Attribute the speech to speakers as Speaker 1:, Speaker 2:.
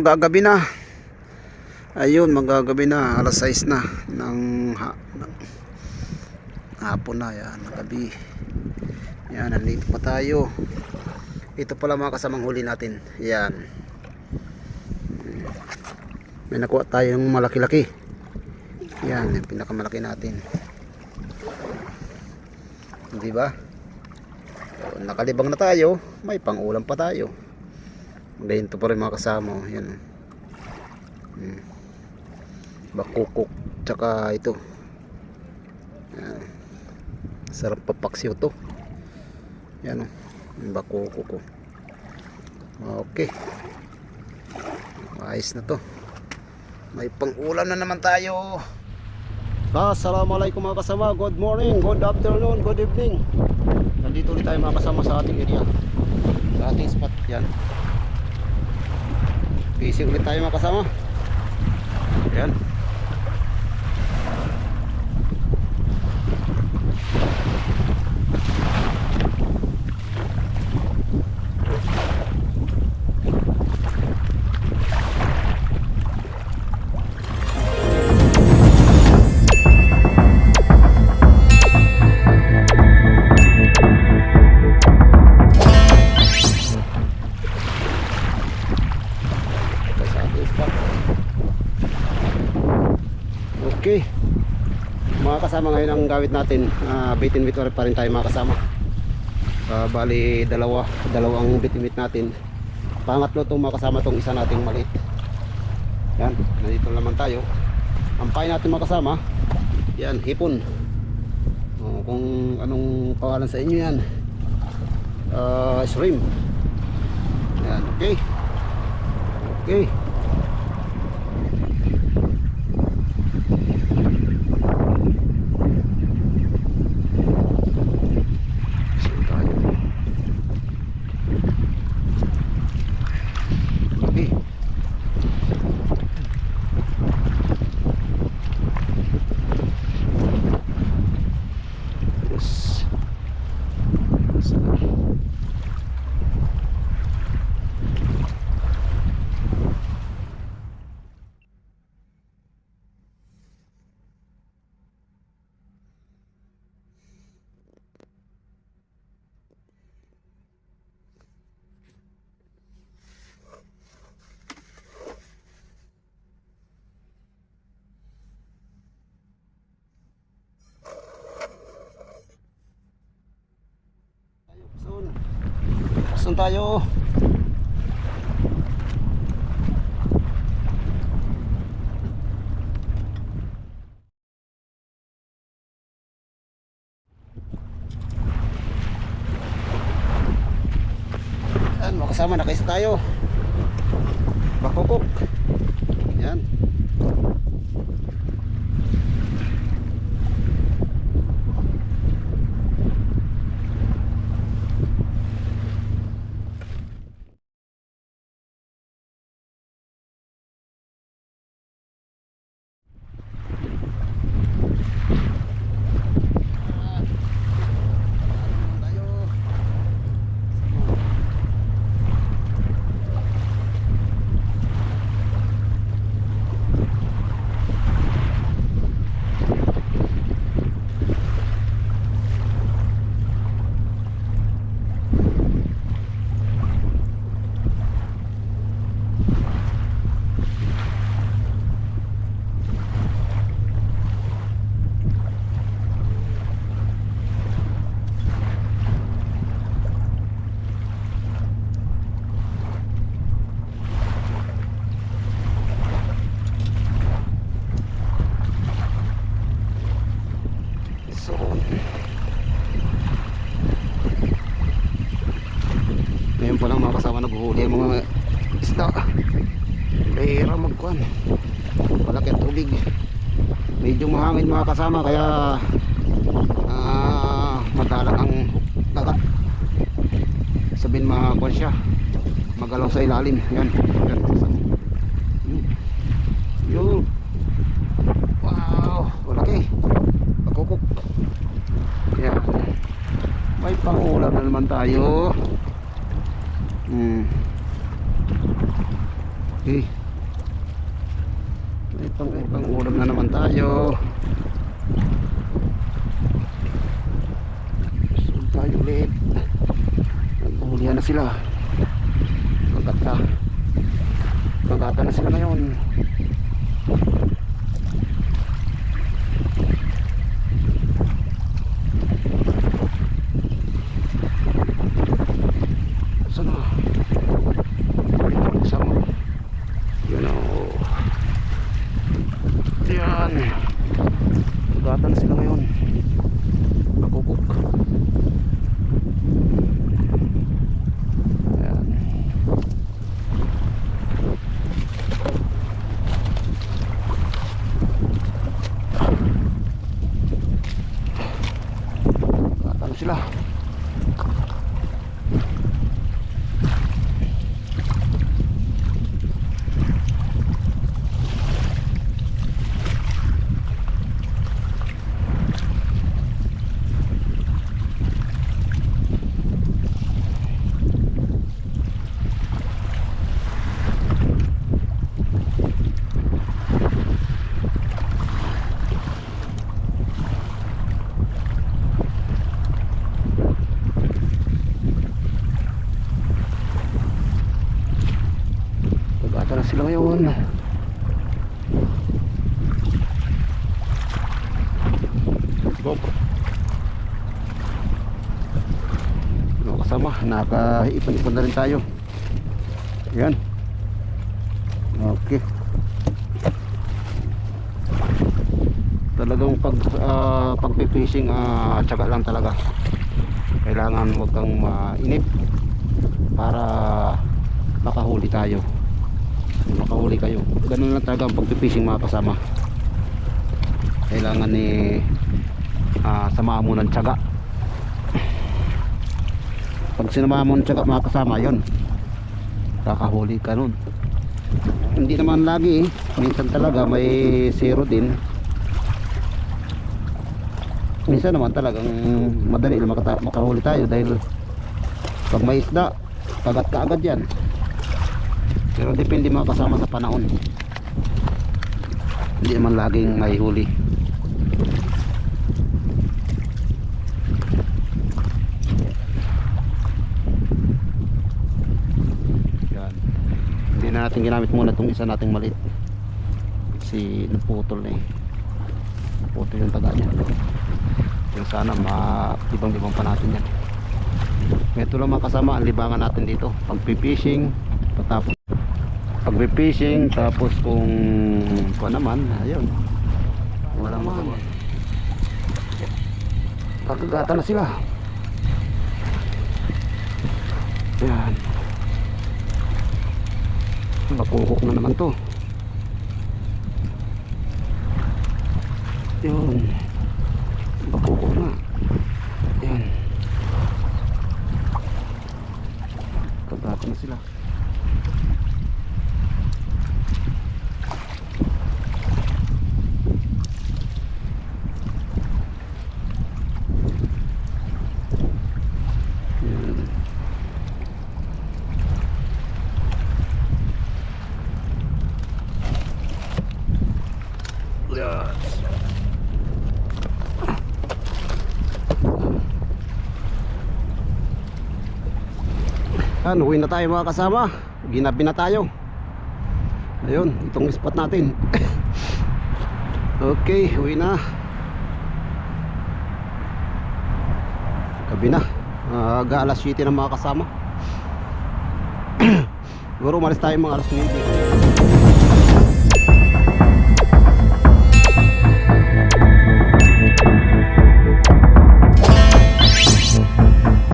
Speaker 1: magagabi na. Ayun, magagabi na, alas 6 na ng hapon na, yan, gabi. Yan, nandito pa tayo. Ito pala mga kasamang huli natin. Yan. May nakuha tayong malaki-laki. Yan, yung pinakamalaki natin. Di ba? So, nakalibang na tayo, may pang-ulam pa tayo. Ganito pa rin mga kasama. Yan. Bakukok tsaka ito. Yan. Sarap papaksiw to. Yan o. Bakukok. Okay. Ayos na to. May pang-ulam na naman tayo. Assalamualaikum mga kasama. Good morning, good afternoon, good evening. Nandito ulit tayo mga kasama sa ating area, sa ating spot. Yan. Busy ulit tayo mga kasama. Yan. Okay, mga kasama, ngayon ang gawit natin, bait and bait pa rin tayo mga kasama. Bali dalawang bait and bait natin. Pangatlo itong mga kasama, itong isa nating maliit. Yan, nandito naman tayo. Ang pain natin mga kasama, yan, hipon. Kung anong pangalan sa inyo yan, shrimp. Yan, okay. Okay. Saan tayo? Yan, makasama, nakaisa tayo. Bakukok. Yan. Ngayon pa lang mga kasama, naghuhuli ang mga isda. Kaya magkuhan, malaki ang tubig, medyo mahangin mga kasama, kaya madalang ang dagat. Sabihin mga kuhan siya, magalaw sa ilalim. Yan, yan. Yun. Wow, malaki. Pagkukok. Yan. May pangulam na naman tayo. Okay. May pang ulam na naman tayo. So tayo ulit. Nagpuhulihan na sila. Magata na sila ngayon. Sana sama yun o. Yan, magata na sila ngayon. Nakukuk. Yan. Magata na sila. Magata na sila ngayon. Ano kasama, nakaipon-ipon na rin tayo. Yan. Okay. Talagang pagpipishing, tiyaga lang talaga. Kailangan huwag kang mainip para makahuli tayo. Makahuli kayo. Ganun lang talaga ang pagpipishing mga kasama. Kailangan samahan mo ng tiyaga. Pag sinamahan mo ng tiyaga mga kasama, yun, kakahuli ka nun. Hindi naman lagi minsan talaga may zero din. Minsan naman talagang madali na makahuli tayo dahil pag may isda, kagat ka agad yan. Pero depende mga kasama sa panahon. Hindi naman laging may huli. Yan. Hindi na natin ginamit muna itong isa nating maliit. Kasi naputol na eh. Naputol yung taga niya. Yung sana ibang-ibang pa natin yan. Ito lang mga kasama ang libangan natin dito. Pag-fishing, pag-fishing, tapos kung naman, ayun, walang magawa. Kakagata na sila. Yan. Nakukuk na naman to. Yun. Nakukuk na. Yan. Kakagata na sila. Yan, uwi na tayo mga kasama. Ginabi na tayo. Ayun, itong spot natin. Okay, uwi na. Gabi na. Alas 7 ng mga kasama. Siguro umalis tayo mga alas 9.